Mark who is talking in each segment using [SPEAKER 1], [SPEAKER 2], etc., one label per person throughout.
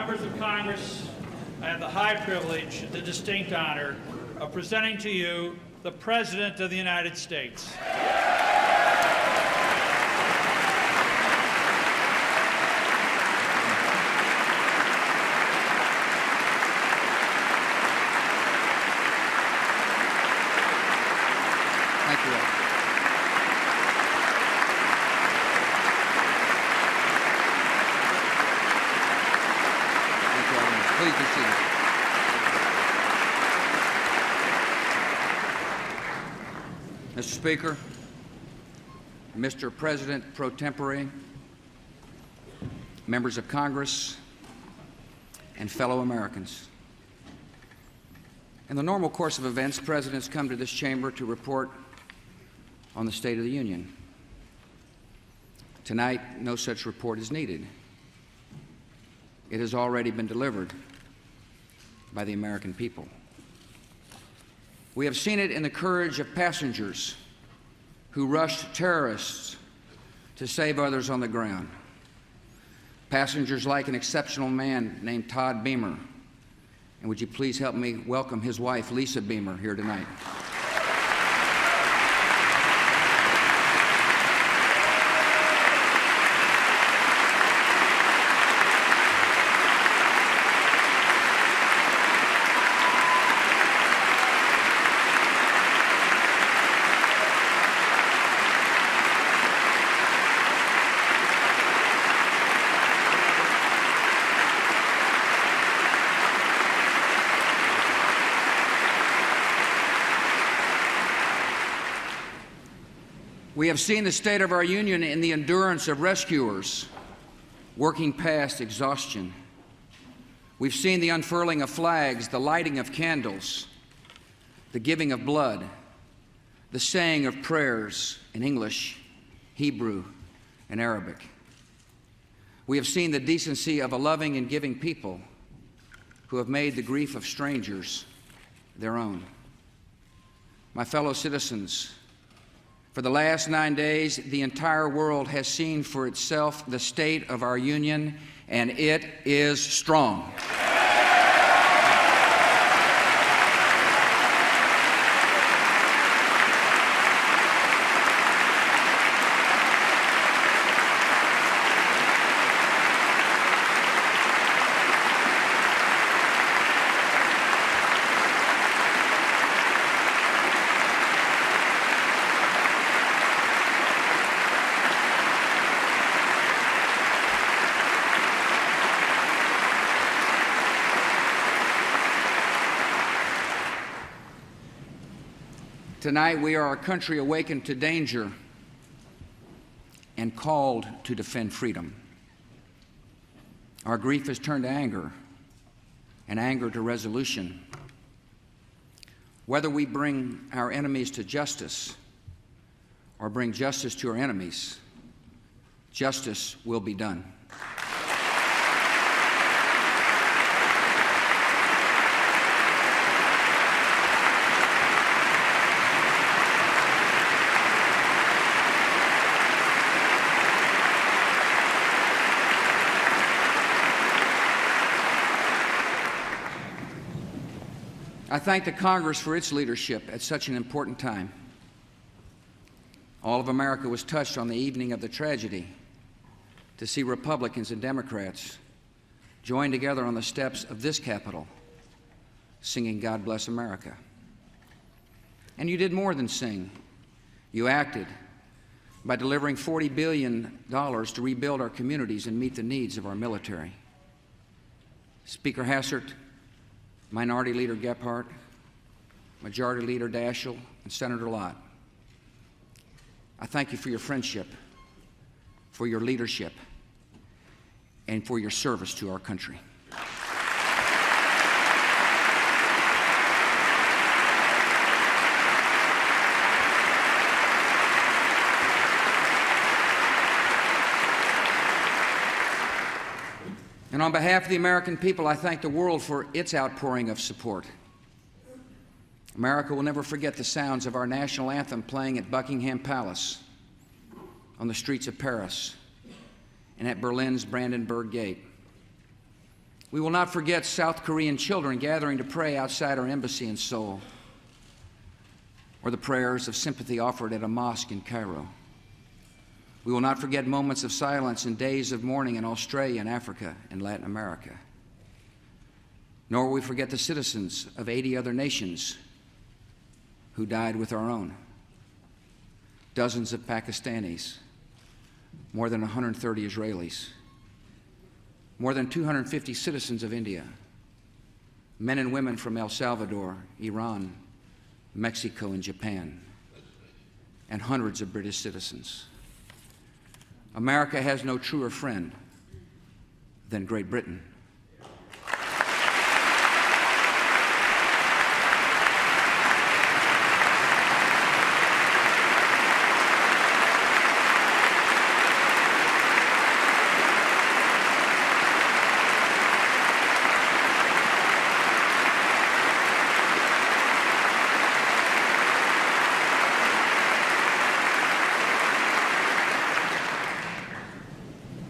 [SPEAKER 1] Members of Congress, I have the high privilege, the distinct honor of presenting to you the President of the United States.
[SPEAKER 2] Thank you. Please be seated. Mr. Speaker, Mr. President pro tempore, members of Congress, and fellow Americans. In the normal course of events, presidents come to this chamber to report on the State of the Union. Tonight, no such report is needed. It has already been delivered by the American people. We have seen it in the courage of passengers who rushed terrorists to save others on the ground. Passengers like an exceptional man named Todd Beamer. And would you please help me welcome his wife, Lisa Beamer, here tonight. We have seen the state of our union in the endurance of rescuers working past exhaustion. We've seen the unfurling of flags, the lighting of candles, the giving of blood, the saying of prayers in English, Hebrew, and Arabic. We have seen the decency of a loving and giving people who have made the grief of strangers their own. My fellow citizens, for the last 9 days, the entire world has seen for itself the state of our union, and it is strong. Tonight, we are a country awakened to danger and called to defend freedom. Our grief has turned to anger, and anger to resolution. Whether we bring our enemies to justice or bring justice to our enemies, justice will be done. I thank the Congress for its leadership at such an important time. All of America was touched on the evening of the tragedy to see Republicans and Democrats join together on the steps of this Capitol, singing "God Bless America." And you did more than sing. You acted by delivering $40 billion to rebuild our communities and meet the needs of our military. Speaker Hassert, Minority Leader Gephardt, Majority Leader Daschle, and Senator Lott, I thank you for your friendship, for your leadership, and for your service to our country. And on behalf of the American people, I thank the world for its outpouring of support. America will never forget the sounds of our national anthem playing at Buckingham Palace, on the streets of Paris, and at Berlin's Brandenburg Gate. We will not forget South Korean children gathering to pray outside our embassy in Seoul, or the prayers of sympathy offered at a mosque in Cairo. We will not forget moments of silence and days of mourning in Australia and Africa and Latin America. Nor will we forget the citizens of 80 other nations who died with our own. Dozens of Pakistanis, more than 130 Israelis, more than 250 citizens of India, men and women from El Salvador, Iran, Mexico, and Japan, and hundreds of British citizens. America has no truer friend than Great Britain.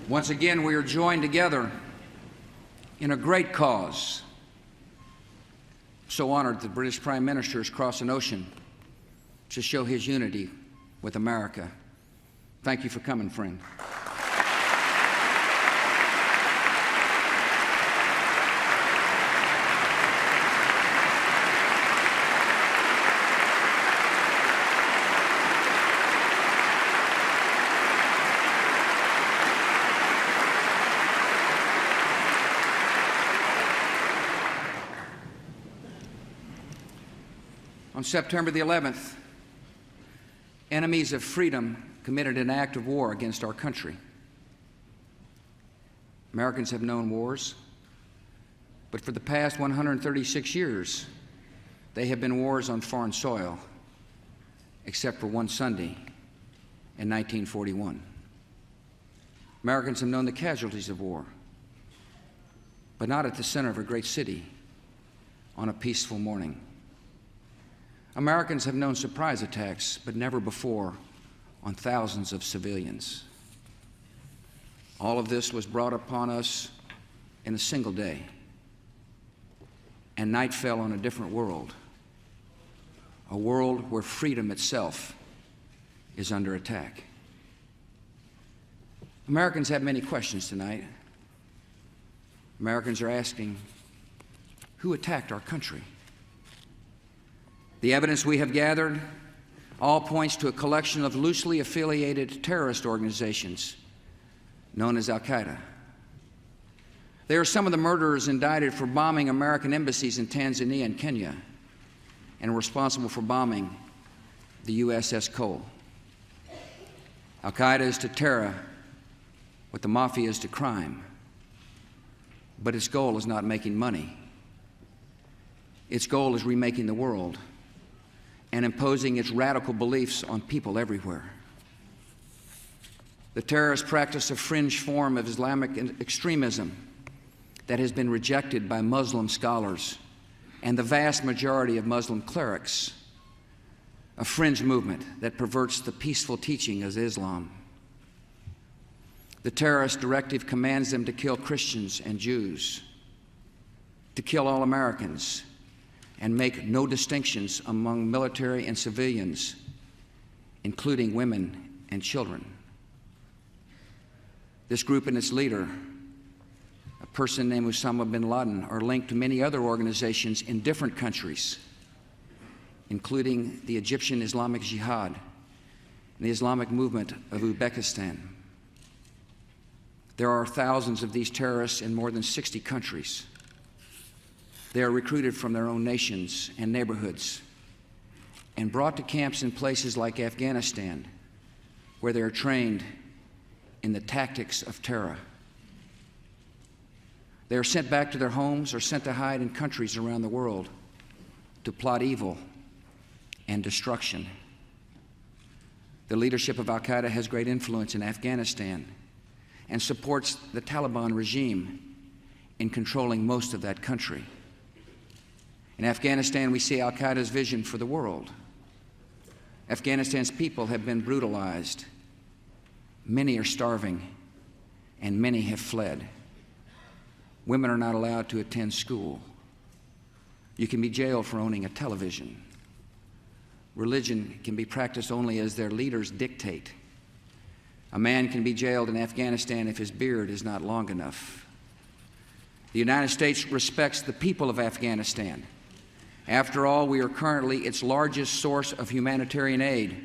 [SPEAKER 2] Once again, we are joined together in a great cause. So honored the British Prime Minister has crossed an ocean to show his unity with America. Thank you for coming, friend. On September the 11th, enemies of freedom committed an act of war against our country. Americans have known wars, but for the past 136 years, they have been wars on foreign soil, except for one Sunday in 1941. Americans have known the casualties of war, but not at the center of a great city on a peaceful morning. Americans have known surprise attacks, but never before on thousands of civilians. All of this was brought upon us in a single day, and night fell on a different world, a world where freedom itself is under attack. Americans have many questions tonight. Americans are asking, who attacked our country? The evidence we have gathered all points to a collection of loosely affiliated terrorist organizations known as Al-Qaeda. They are some of the murderers indicted for bombing American embassies in Tanzania and Kenya, and responsible for bombing the USS Cole. Al-Qaeda is to terror what the mafia is to crime, but its goal is not making money. Its goal is remaking the world and imposing its radical beliefs on people everywhere. The terrorists practice a fringe form of Islamic extremism that has been rejected by Muslim scholars and the vast majority of Muslim clerics, a fringe movement that perverts the peaceful teaching of Islam. The terrorist directive commands them to kill Christians and Jews, to kill all Americans, and make no distinctions among military and civilians, including women and children. This group and its leader, a person named Osama bin Laden, are linked to many other organizations in different countries, including the Egyptian Islamic Jihad and the Islamic movement of Uzbekistan. There are thousands of these terrorists in more than 60 countries. They are recruited from their own nations and neighborhoods and brought to camps in places like Afghanistan, where they are trained in the tactics of terror. They are sent back to their homes or sent to hide in countries around the world to plot evil and destruction. The leadership of Al-Qaeda has great influence in Afghanistan and supports the Taliban regime in controlling most of that country. In Afghanistan, we see Al-Qaeda's vision for the world. Afghanistan's people have been brutalized. Many are starving, and many have fled. Women are not allowed to attend school. You can be jailed for owning a television. Religion can be practiced only as their leaders dictate. A man can be jailed in Afghanistan if his beard is not long enough. The United States respects the people of Afghanistan. After all, we are currently its largest source of humanitarian aid,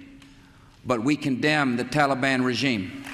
[SPEAKER 2] but we condemn the Taliban regime.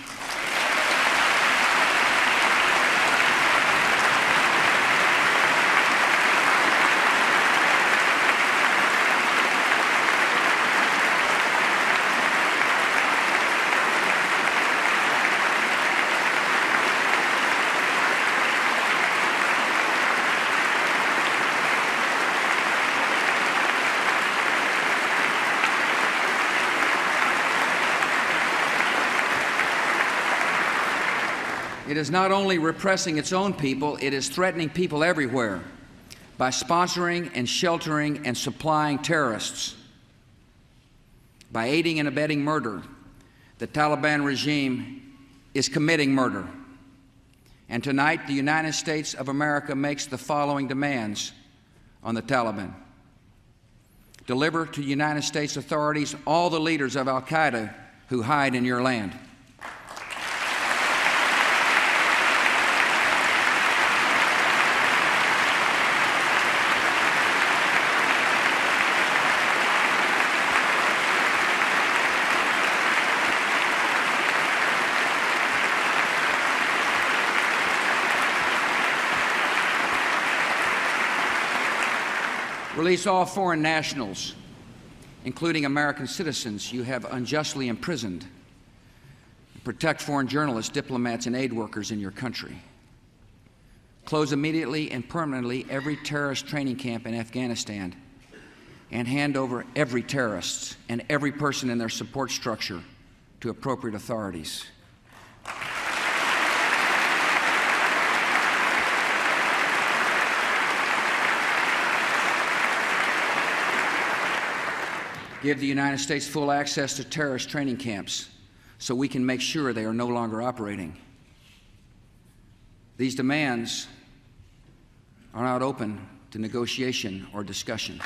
[SPEAKER 2] It is not only repressing its own people, it is threatening people everywhere by sponsoring and sheltering and supplying terrorists. By aiding and abetting murder, the Taliban regime is committing murder. And tonight, the United States of America makes the following demands on the Taliban. Deliver to United States authorities all the leaders of al-Qaeda who hide in your land. Release all foreign nationals, including American citizens you have unjustly imprisoned. Protect foreign journalists, diplomats, and aid workers in your country. Close immediately and permanently every terrorist training camp in Afghanistan, and hand over every terrorist and every person in their support structure to appropriate authorities. Give the United States full access to terrorist training camps so we can make sure they are no longer operating. These demands are not open to negotiation or discussion.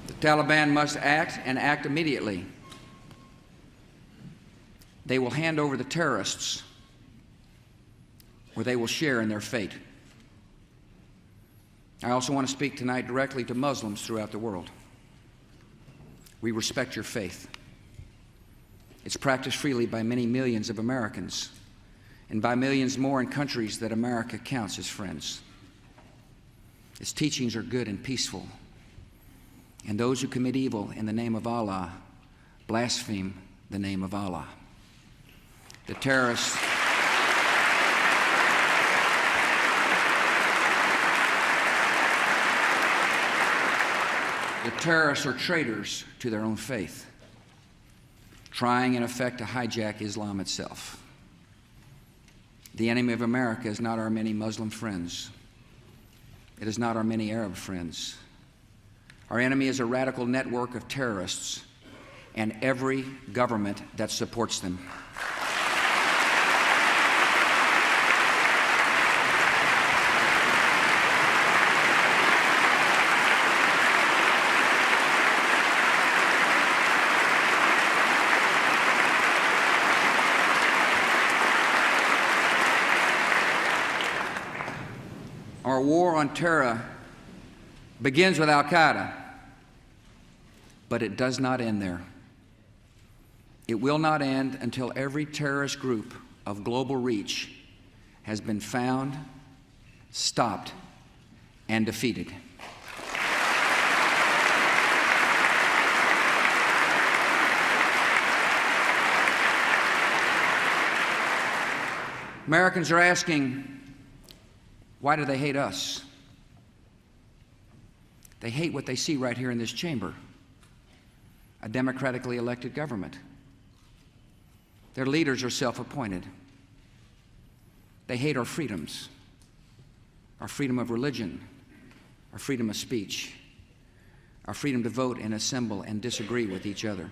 [SPEAKER 2] The Taliban must act, and act immediately. They will hand over the terrorists, or they will share in their fate. I also want to speak tonight directly to Muslims throughout the world. We respect your faith. It's practiced freely by many millions of Americans, and by millions more in countries that America counts as friends. Its teachings are good and peaceful. And those who commit evil in the name of Allah blaspheme the name of Allah. The terrorists are traitors to their own faith, trying in effect to hijack Islam itself. The enemy of America is not our many Muslim friends. It is not our many Arab friends. Our enemy is a radical network of terrorists and every government that supports them. Our war on terror begins with al-Qaeda, but it does not end there. It will not end until every terrorist group of global reach has been found, stopped, and defeated. Americans are asking, why do they hate us? They hate what they see right here in this chamber. a democratically elected government. Their leaders are self-appointed. They hate our freedoms, our freedom of religion, our freedom of speech, our freedom to vote and assemble and disagree with each other.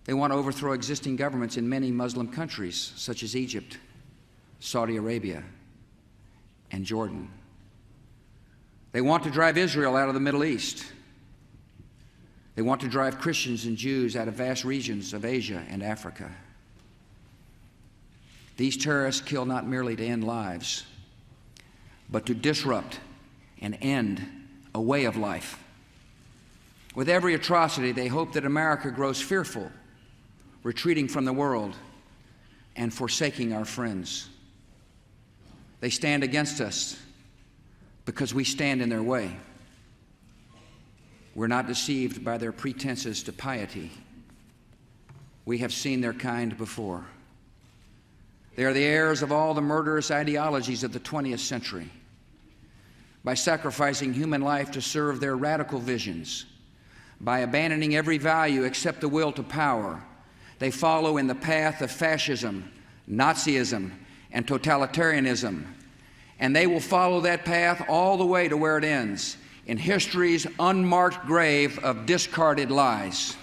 [SPEAKER 2] They want to overthrow existing governments in many Muslim countries, such as Egypt, Saudi Arabia, and Jordan. They want to drive Israel out of the Middle East. They want to drive Christians and Jews out of vast regions of Asia and Africa. These terrorists kill not merely to end lives, but to disrupt and end a way of life. With every atrocity, they hope that America grows fearful, retreating from the world and forsaking our friends. They stand against us because we stand in their way. We're not deceived by their pretenses to piety. We have seen their kind before. They are the heirs of all the murderous ideologies of the 20th century. By sacrificing human life to serve their radical visions, by abandoning every value except the will to power, they follow in the path of fascism, Nazism, and totalitarianism. And they will follow that path all the way to where it ends, in history's unmarked grave of discarded lies.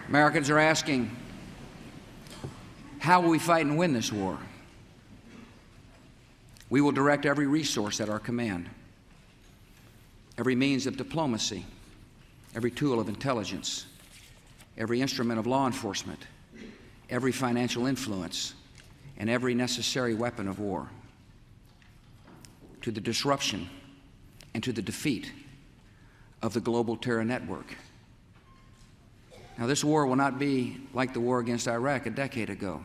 [SPEAKER 2] Americans are asking, how will we fight and win this war? We will direct every resource at our command, every means of diplomacy, every tool of intelligence, every instrument of law enforcement, every financial influence, and every necessary weapon of war to the disruption and to the defeat of the global terror network. Now, this war will not be like the war against Iraq a decade ago,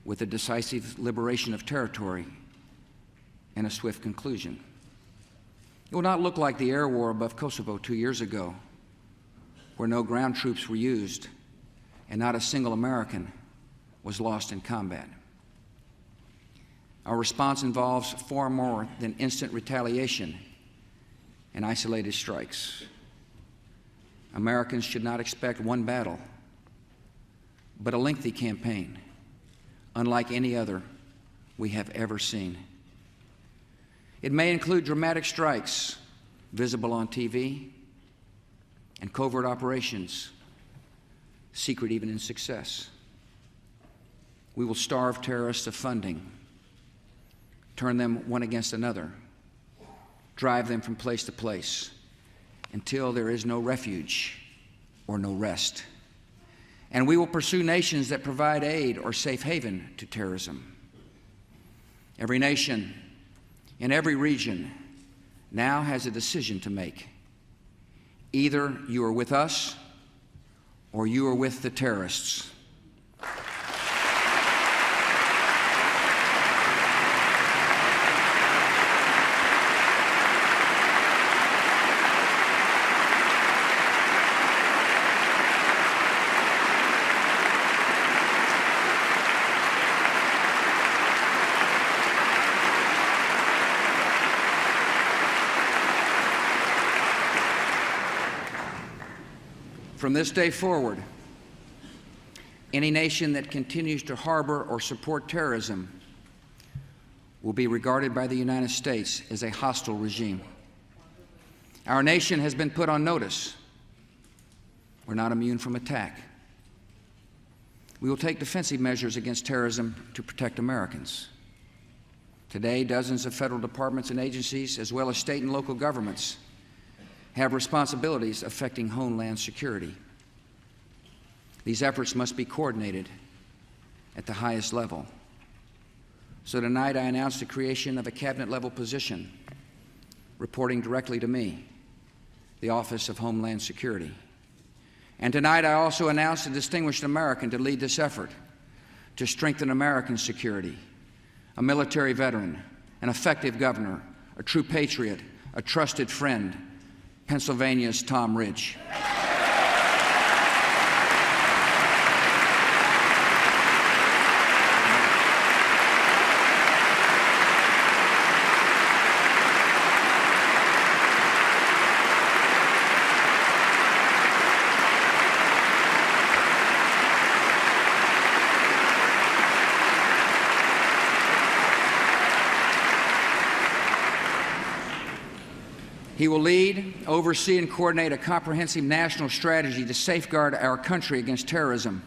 [SPEAKER 2] with a decisive liberation of territory and a swift conclusion. It will not look like the air war above Kosovo 2 years ago, where no ground troops were used and not a single American was lost in combat. Our response involves far more than instant retaliation and isolated strikes. Americans should not expect one battle, but a lengthy campaign, unlike any other we have ever seen. It may include dramatic strikes visible on TV and covert operations, secret even in success. We will starve terrorists of funding, turn them one against another, drive them from place to place, until there is no refuge or no rest. And we will pursue nations that provide aid or safe haven to terrorism. Every nation in every region now has a decision to make. Either you are with us or you are with the terrorists. From this day forward, any nation that continues to harbor or support terrorism will be regarded by the United States as a hostile regime. Our nation has been put on notice. We're not immune from attack. We will take defensive measures against terrorism to protect Americans. Today, dozens of federal departments and agencies, as well as state and local governments, have responsibilities affecting homeland security. These efforts must be coordinated at the highest level. So tonight I announce the creation of a cabinet-level position reporting directly to me, the Office of Homeland Security. And tonight I also announced a distinguished American to lead this effort to strengthen American security, a military veteran, an effective governor, a true patriot, a trusted friend, Pennsylvania's Tom Ridge. He will lead, oversee, and coordinate a comprehensive national strategy to safeguard our country against terrorism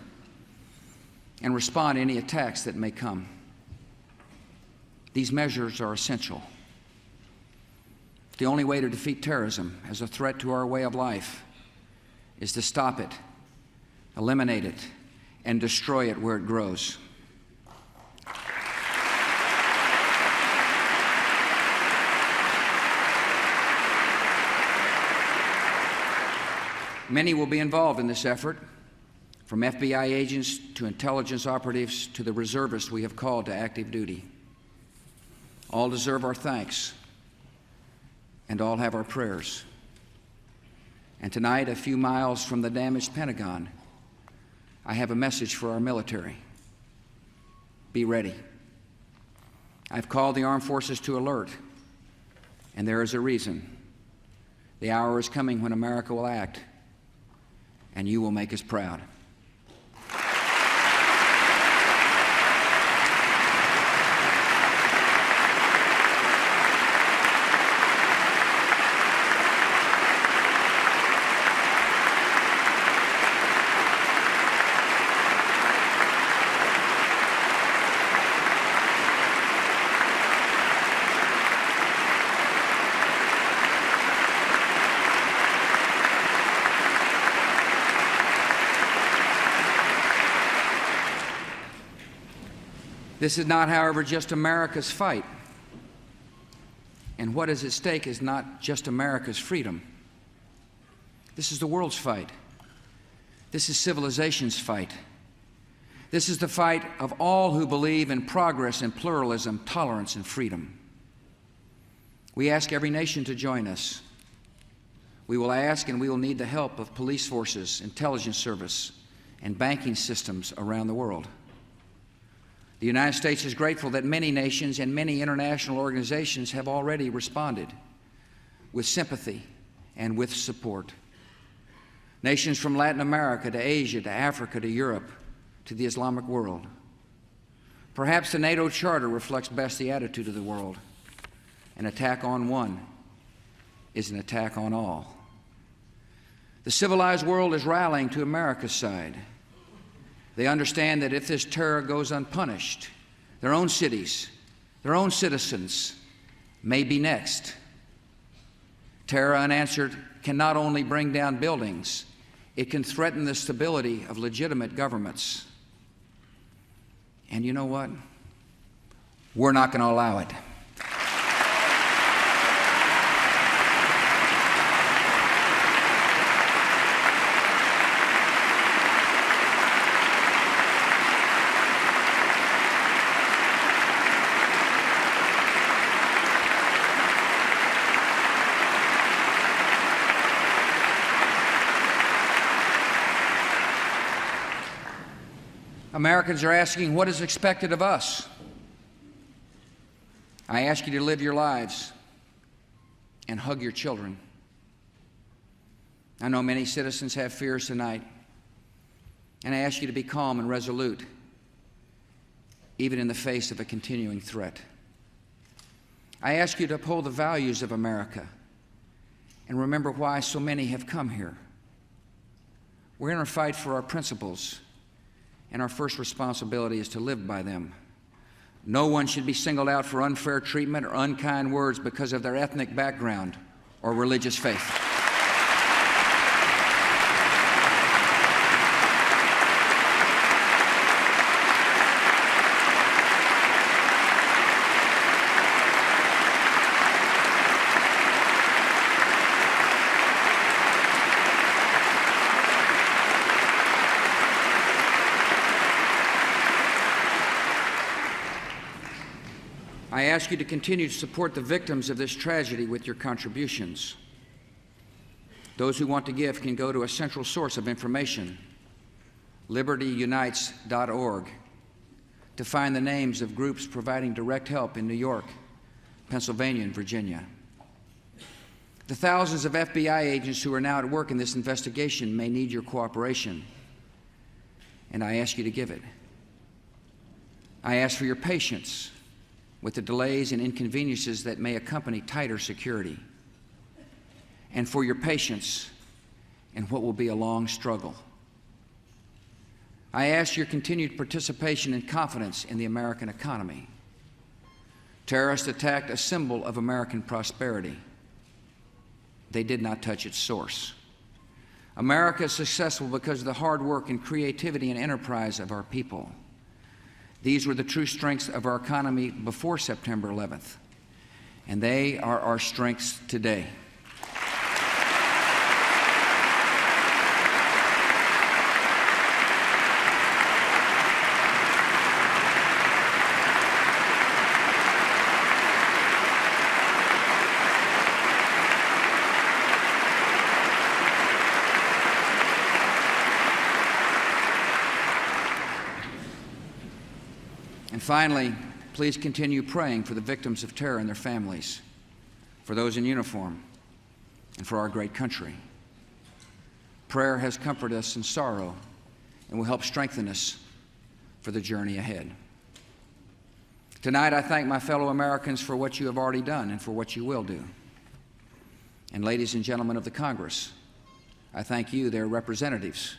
[SPEAKER 2] and respond to any attacks that may come. These measures are essential. The only way to defeat terrorism as a threat to our way of life is to stop it, eliminate it, and destroy it where it grows. Many will be involved in this effort, from FBI agents to intelligence operatives to the reservists we have called to active duty. All deserve our thanks, and all have our prayers. And tonight, a few miles from the damaged Pentagon, I have a message for our military. Be ready. I've called the armed forces to alert, and there is a reason. The hour is coming when America will act, and you will make us proud. This is not, however, just America's fight. And what is at stake is not just America's freedom. This is the world's fight. This is civilization's fight. This is the fight of all who believe in progress and pluralism, tolerance and freedom. We ask every nation to join us. We will ask and we will need the help of police forces, intelligence service, and banking systems around the world. The United States is grateful that many nations and many international organizations have already responded with sympathy and with support. Nations from Latin America to Asia to Africa to Europe to the Islamic world. Perhaps the NATO Charter reflects best the attitude of the world. An attack on one is an attack on all. The civilized world is rallying to America's side. They understand that if this terror goes unpunished, their own cities, their own citizens may be next. Terror unanswered can not only bring down buildings, it can threaten the stability of legitimate governments. And you know what? We're not going to allow it. Americans are asking what is expected of us. I ask you to live your lives and hug your children. I know many citizens have fears tonight, and I ask you to be calm and resolute, even in the face of a continuing threat. I ask you to uphold the values of America and remember why so many have come here. We're in a fight for our principles, and our first responsibility is to live by them. No one should be singled out for unfair treatment or unkind words because of their ethnic background or religious faith. ask you to continue to support the victims of this tragedy with your contributions. Those who want to give can go to a central source of information, libertyunites.org, to find the names of groups providing direct help in New York, Pennsylvania, and Virginia. The thousands of FBI agents who are now at work in this investigation may need your cooperation, and I ask you to give it. I ask for your patience with the delays and inconveniences that may accompany tighter security, and for your patience in what will be a long struggle. I ask your continued participation and confidence in the American economy. Terrorists attacked a symbol of American prosperity. They did not touch its source. America is successful because of the hard work and creativity and enterprise of our people. These were the true strengths of our economy before September 11th, and they are our strengths today. And finally, please continue praying for the victims of terror and their families, for those in uniform, and for our great country. Prayer has comforted us in sorrow and will help strengthen us for the journey ahead. Tonight, I thank my fellow Americans for what you have already done and for what you will do. And ladies and gentlemen of the Congress, I thank you, their representatives,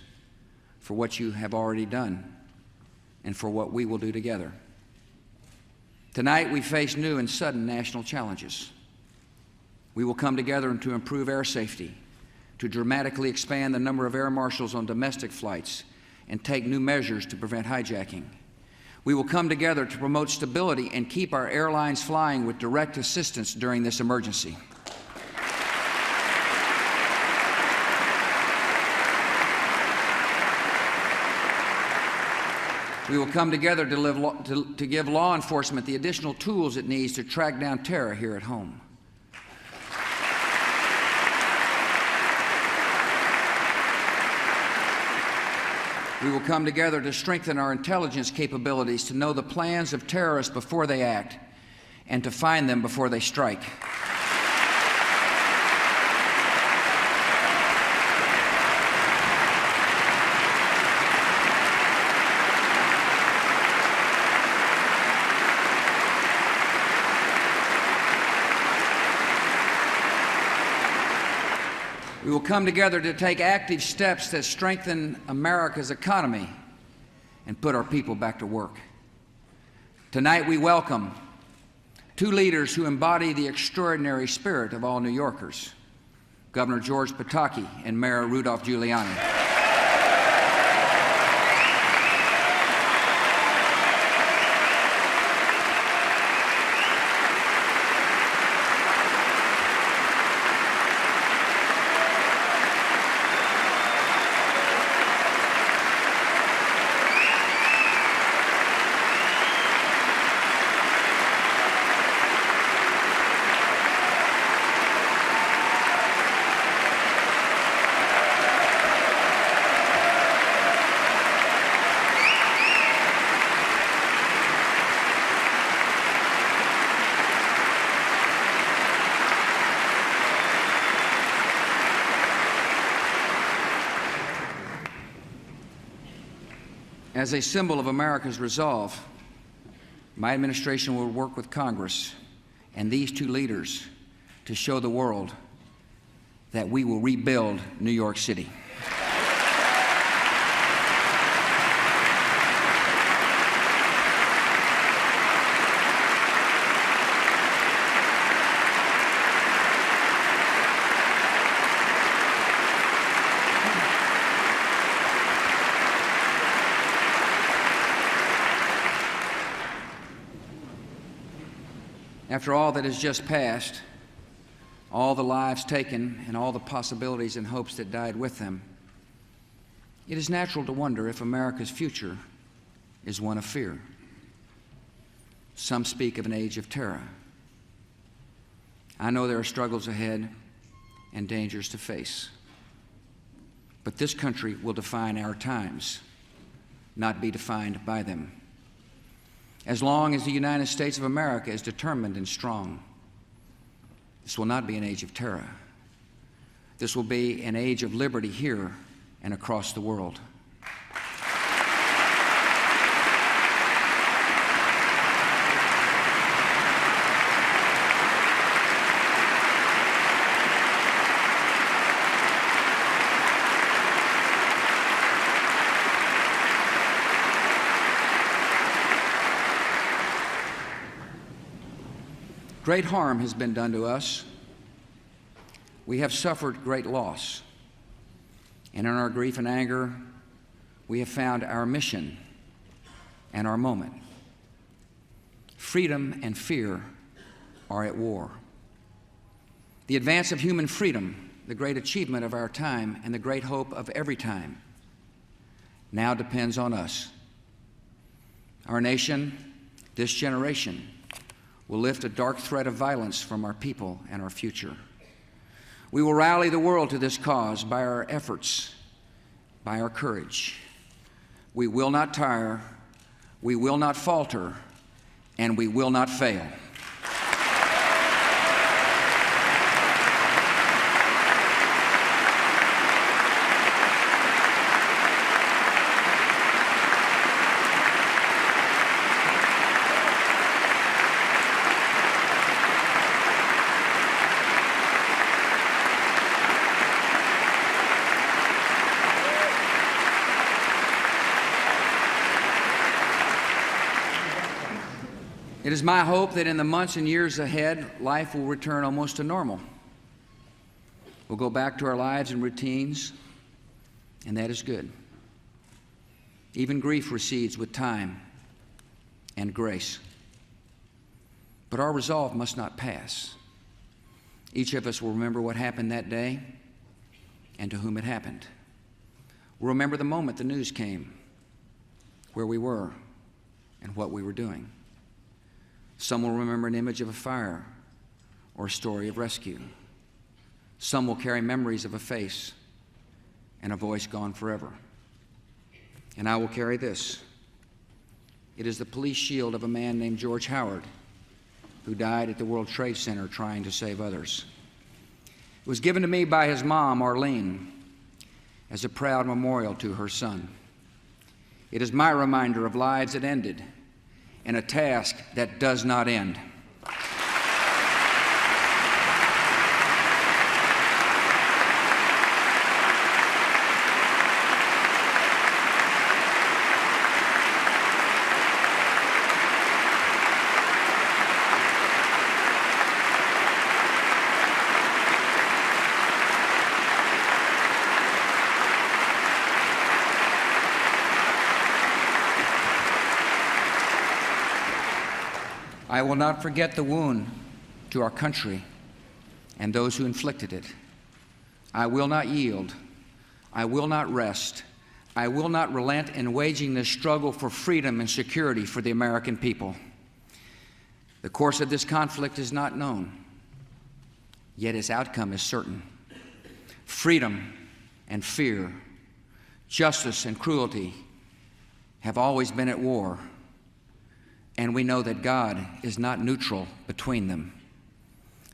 [SPEAKER 2] for what you have already done and for what we will do together. Tonight, we face new and sudden national challenges. We will come together to improve air safety, to dramatically expand the number of air marshals on domestic flights, and take new measures to prevent hijacking. We will come together to promote stability and keep our airlines flying with direct assistance during this emergency. We will come together to give law enforcement the additional tools it needs to track down terror here at home. We will come together to strengthen our intelligence capabilities to know the plans of terrorists before they act and to find them before they strike. We will come together to take active steps that strengthen America's economy and put our people back to work. Tonight, we welcome two leaders who embody the extraordinary spirit of all New Yorkers, Governor George Pataki and Mayor Rudolph Giuliani. As a symbol of America's resolve, my administration will work with Congress and these two leaders to show the world that we will rebuild New York City. After all that has just passed, all the lives taken and all the possibilities and hopes that died with them, it is natural to wonder if America's future is one of fear. Some speak of an age of terror. I know there are struggles ahead and dangers to face. But this country will define our times, not be defined by them. As long as the United States of America is determined and strong, this will not be an age of terror. This will be an age of liberty here and across the world. Great harm has been done to us. We have suffered great loss. And in our grief and anger, we have found our mission and our moment. Freedom and fear are at war. The advance of human freedom, the great achievement of our time and the great hope of every time, now depends on us. Our nation, this generation, will lift a dark threat of violence from our people and our future. We will rally the world to this cause by our efforts, by our courage. We will not tire, we will not falter, and we will not fail. It is my hope that in the months and years ahead, life will return almost to normal. We'll go back to our lives and routines, and that is good. Even grief recedes with time and grace. But our resolve must not pass. Each of us will remember what happened that day and to whom it happened. We'll remember the moment the news came, where we were, and what we were doing. Some will remember an image of a fire or a story of rescue. Some will carry memories of a face and a voice gone forever. And I will carry this. It is the police shield of a man named George Howard, who died at the World Trade Center trying to save others. It was given to me by his mom, Arlene, as a proud memorial to her son. It is my reminder of lives that ended and a task that does not end. I will not forget the wound to our country and those who inflicted it. I will not yield. I will not rest. I will not relent in waging this struggle for freedom and security for the American people. The course of this conflict is not known, yet its outcome is certain. Freedom and fear, justice and cruelty have always been at war. And we know that God is not neutral between them.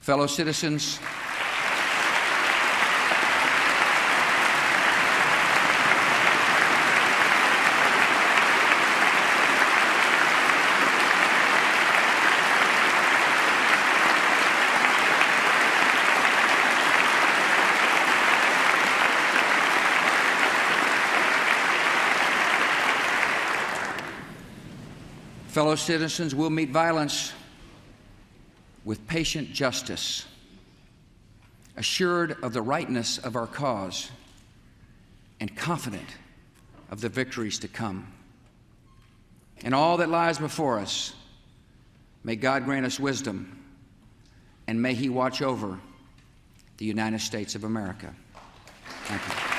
[SPEAKER 2] Fellow citizens, we'll meet violence with patient justice, assured of the rightness of our cause and confident of the victories to come. In all that lies before us, may God grant us wisdom, and may He watch over the United States of America. Thank you.